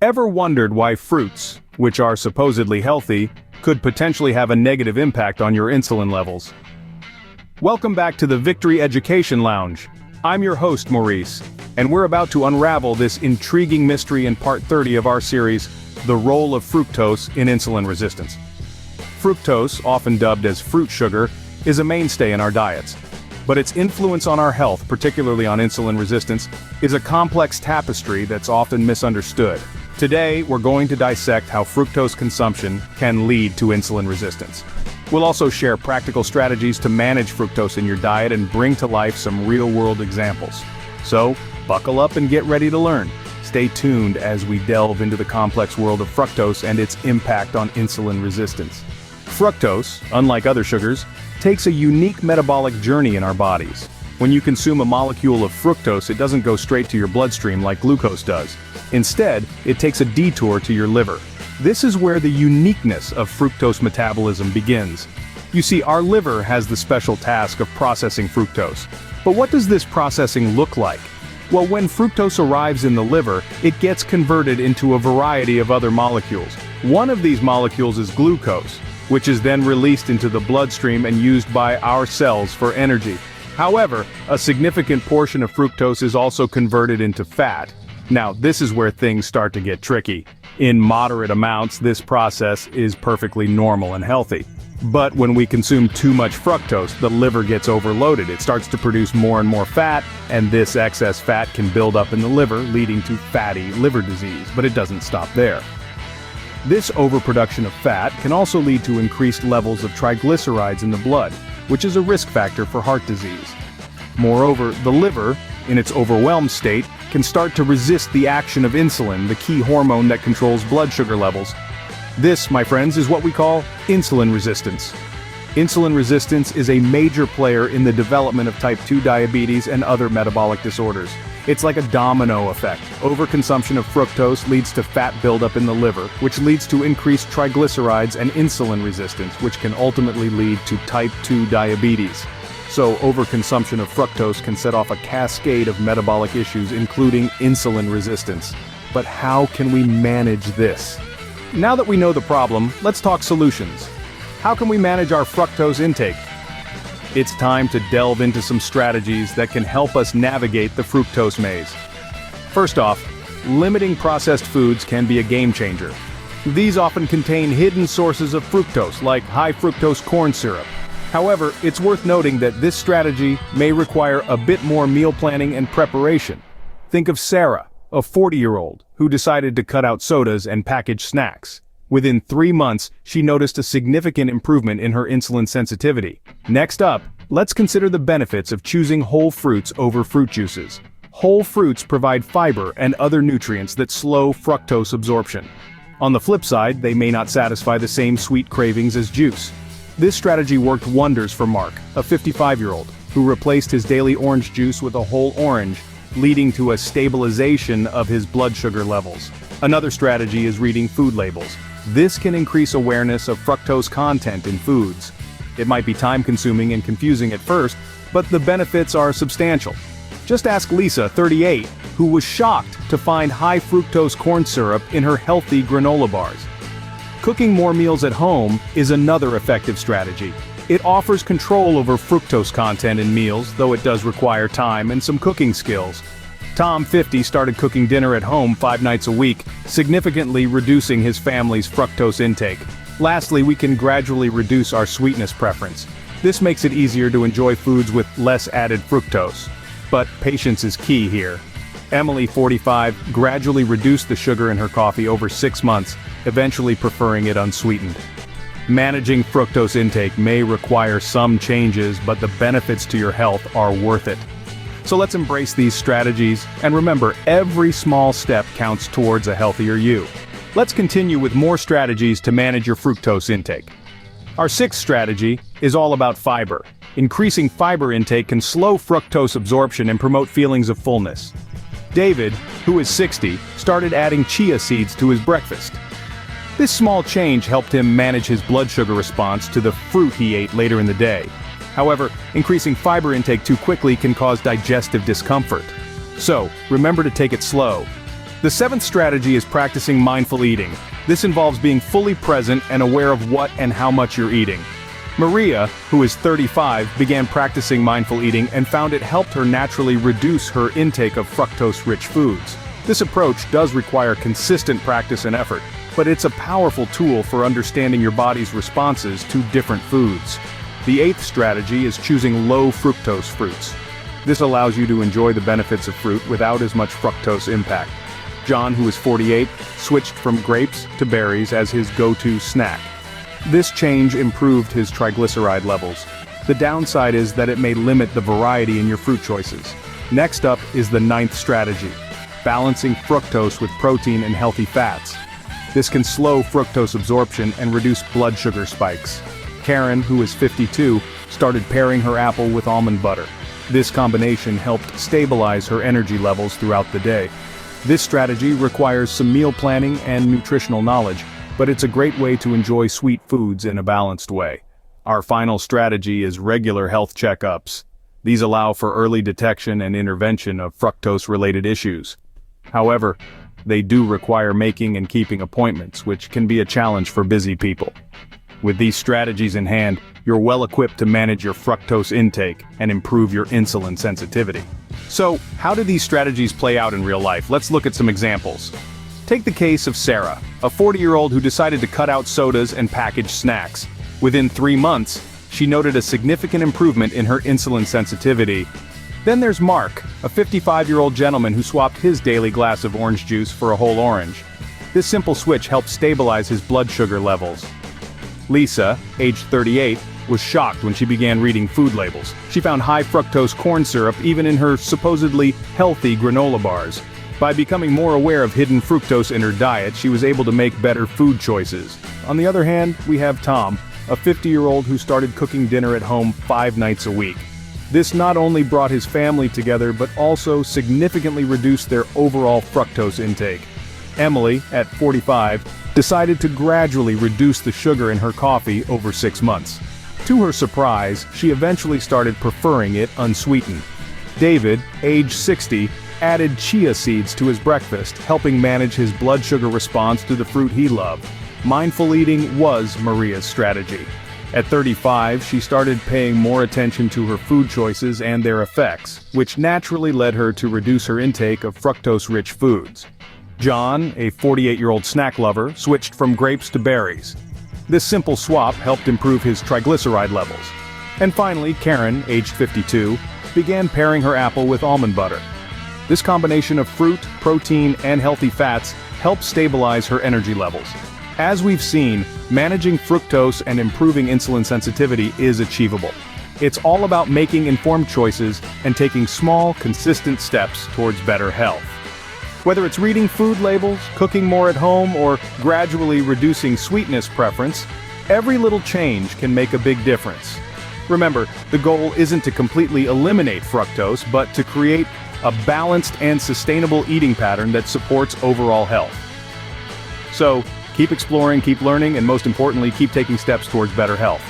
Ever wondered why fruits, which are supposedly healthy, could potentially have a negative impact on your insulin levels? Welcome back to the Victory Education Lounge. I'm your host, Maurice, and we're about to unravel this intriguing mystery in part 30 of our series, The Role of Fructose in Insulin Resistance. Fructose, often dubbed as fruit sugar, is a mainstay in our diets. But its influence on our health, particularly on insulin resistance, is a complex tapestry that's often misunderstood. Today, we're going to dissect how fructose consumption can lead to insulin resistance. We'll also share practical strategies to manage fructose in your diet and bring to life some real-world examples. So, buckle up and get ready to learn. Stay tuned as we delve into the complex world of fructose and its impact on insulin resistance. Fructose, unlike other sugars, takes a unique metabolic journey in our bodies. When you consume a molecule of fructose, it doesn't go straight to your bloodstream like glucose does. Instead, it takes a detour to your liver. This is where the uniqueness of fructose metabolism begins. You see, our liver has the special task of processing fructose. But what does this processing look like? Well, when fructose arrives in the liver, it gets converted into a variety of other molecules. One of these molecules is glucose, which is then released into the bloodstream and used by our cells for energy. However, a significant portion of fructose is also converted into fat. Now, this is where things start to get tricky. In moderate amounts, this process is perfectly normal and healthy. But when we consume too much fructose, the liver gets overloaded. It starts to produce more and more fat, and this excess fat can build up in the liver, leading to fatty liver disease. But it doesn't stop there. This overproduction of fat can also lead to increased levels of triglycerides in the blood, which is a risk factor for heart disease. Moreover, the liver, in its overwhelmed state, can start to resist the action of insulin, the key hormone that controls blood sugar levels. This, my friends, is what we call insulin resistance. Insulin resistance is a major player in the development of type 2 diabetes and other metabolic disorders. It's like a domino effect. Overconsumption of fructose leads to fat buildup in the liver, which leads to increased triglycerides and insulin resistance, which can ultimately lead to type 2 diabetes. So, overconsumption of fructose can set off a cascade of metabolic issues, including insulin resistance. But how can we manage this? Now that we know the problem, let's talk solutions. How can we manage our fructose intake? It's time to delve into some strategies that can help us navigate the fructose maze. First off, limiting processed foods can be a game changer. These often contain hidden sources of fructose, like high fructose corn syrup. However, it's worth noting that this strategy may require a bit more meal planning and preparation. Think of Sarah, a 40-year-old, who decided to cut out sodas and packaged snacks. Within 3 months, she noticed a significant improvement in her insulin sensitivity. Next up, let's consider the benefits of choosing whole fruits over fruit juices. Whole fruits provide fiber and other nutrients that slow fructose absorption. On the flip side, they may not satisfy the same sweet cravings as juice. This strategy worked wonders for Mark, a 55-year-old, who replaced his daily orange juice with a whole orange, leading to a stabilization of his blood sugar levels. Another strategy is reading food labels. This can increase awareness of fructose content in foods. It might be time-consuming and confusing at first, but the benefits are substantial. Just ask Lisa, 38, who was shocked to find high fructose corn syrup in her healthy granola bars. Cooking more meals at home is another effective strategy. It offers control over fructose content in meals, though it does require time and some cooking skills. Tom, 50, started cooking dinner at home 5 nights a week, significantly reducing his family's fructose intake. Lastly, we can gradually reduce our sweetness preference. This makes it easier to enjoy foods with less added fructose. But patience is key here. Emily, 45, gradually reduced the sugar in her coffee over 6 months, eventually preferring it unsweetened. Managing fructose intake may require some changes, but the benefits to your health are worth it. So let's embrace these strategies, and remember, every small step counts towards a healthier you. Let's continue with more strategies to manage your fructose intake. Our 6th strategy is all about fiber. Increasing fiber intake can slow fructose absorption and promote feelings of fullness. David, who is 60, started adding chia seeds to his breakfast. This small change helped him manage his blood sugar response to the fruit he ate later in the day. However, increasing fiber intake too quickly can cause digestive discomfort. So, remember to take it slow. The seventh strategy is practicing mindful eating. This involves being fully present and aware of what and how much you're eating. Maria, who is 35, began practicing mindful eating and found it helped her naturally reduce her intake of fructose-rich foods. This approach does require consistent practice and effort, but it's a powerful tool for understanding your body's responses to different foods. The eighth strategy is choosing low fructose fruits. This allows you to enjoy the benefits of fruit without as much fructose impact. John, who is 48, switched from grapes to berries as his go-to snack. This change improved his triglyceride levels. The downside is that it may limit the variety in your fruit choices. Next up is the ninth strategy, balancing fructose with protein and healthy fats. This can slow fructose absorption and reduce blood sugar spikes. Karen, who is 52, started pairing her apple with almond butter. This combination helped stabilize her energy levels throughout the day. This strategy requires some meal planning and nutritional knowledge, but it's a great way to enjoy sweet foods in a balanced way. Our final strategy is regular health checkups. These allow for early detection and intervention of fructose-related issues. However, they do require making and keeping appointments, which can be a challenge for busy people. With these strategies in hand, you're well equipped to manage your fructose intake and improve your insulin sensitivity. So, how do these strategies play out in real life? Let's look at some examples. Take the case of Sarah, a 40-year-old who decided to cut out sodas and packaged snacks. Within 3 months, she noted a significant improvement in her insulin sensitivity. Then there's Mark, a 55-year-old gentleman who swapped his daily glass of orange juice for a whole orange. This simple switch helped stabilize his blood sugar levels. Lisa, aged 38, was shocked when she began reading food labels. She found high fructose corn syrup even in her supposedly healthy granola bars. By becoming more aware of hidden fructose in her diet, she was able to make better food choices. On the other hand, we have Tom, a 50-year-old who started cooking dinner at home 5 nights a week. This not only brought his family together but also significantly reduced their overall fructose intake. Emily, at 45, decided to gradually reduce the sugar in her coffee over 6 months. To her surprise, she eventually started preferring it unsweetened. David, age 60, added chia seeds to his breakfast, helping manage his blood sugar response to the fruit he loved. Mindful eating was Maria's strategy. At 35, she started paying more attention to her food choices and their effects, which naturally led her to reduce her intake of fructose-rich foods. John, a 48-year-old snack lover, switched from grapes to berries. This simple swap helped improve his triglyceride levels. And finally, Karen, aged 52, began pairing her apple with almond butter. This combination of fruit, protein, and healthy fats helps stabilize her energy levels. As we've seen, managing fructose and improving insulin sensitivity is achievable. It's all about making informed choices and taking small, consistent steps towards better health. Whether it's reading food labels, cooking more at home, or gradually reducing sweetness preference, every little change can make a big difference. Remember, the goal isn't to completely eliminate fructose, but to create a balanced and sustainable eating pattern that supports overall health. So, keep exploring, keep learning, and most importantly, keep taking steps towards better health.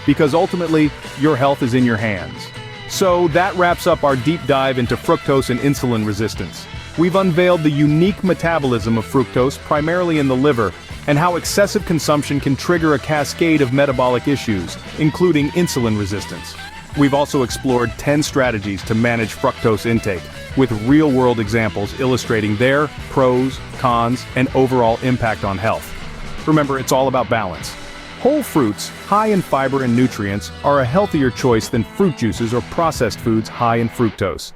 Because ultimately, your health is in your hands. So that wraps up our deep dive into fructose and insulin resistance. We've unveiled the unique metabolism of fructose primarily in the liver, and how excessive consumption can trigger a cascade of metabolic issues, including insulin resistance. We've also explored 10 strategies to manage fructose intake, with real-world examples illustrating their pros, cons, and overall impact on health. Remember, it's all about balance. Whole fruits, high in fiber and nutrients, are a healthier choice than fruit juices or processed foods high in fructose.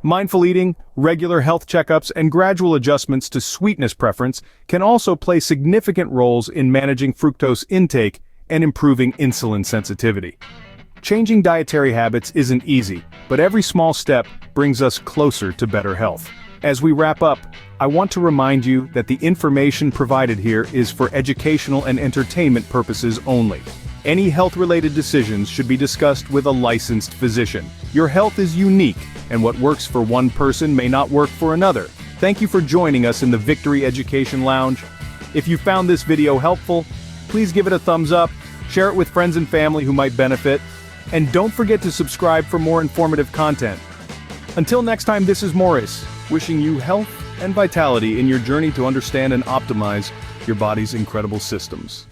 Mindful eating, regular health checkups, and gradual adjustments to sweetness preference can also play significant roles in managing fructose intake and improving insulin sensitivity. Changing dietary habits isn't easy, but every small step brings us closer to better health. As we wrap up, I want to remind you that the information provided here is for educational and entertainment purposes only. Any health-related decisions should be discussed with a licensed physician. Your health is unique, and what works for one person may not work for another. Thank you for joining us in the Victory Education Lounge. If you found this video helpful, please give it a thumbs up, share it with friends and family who might benefit, and don't forget to subscribe for more informative content. Until next time, this is Maurice, wishing you health and vitality in your journey to understand and optimize your body's incredible systems.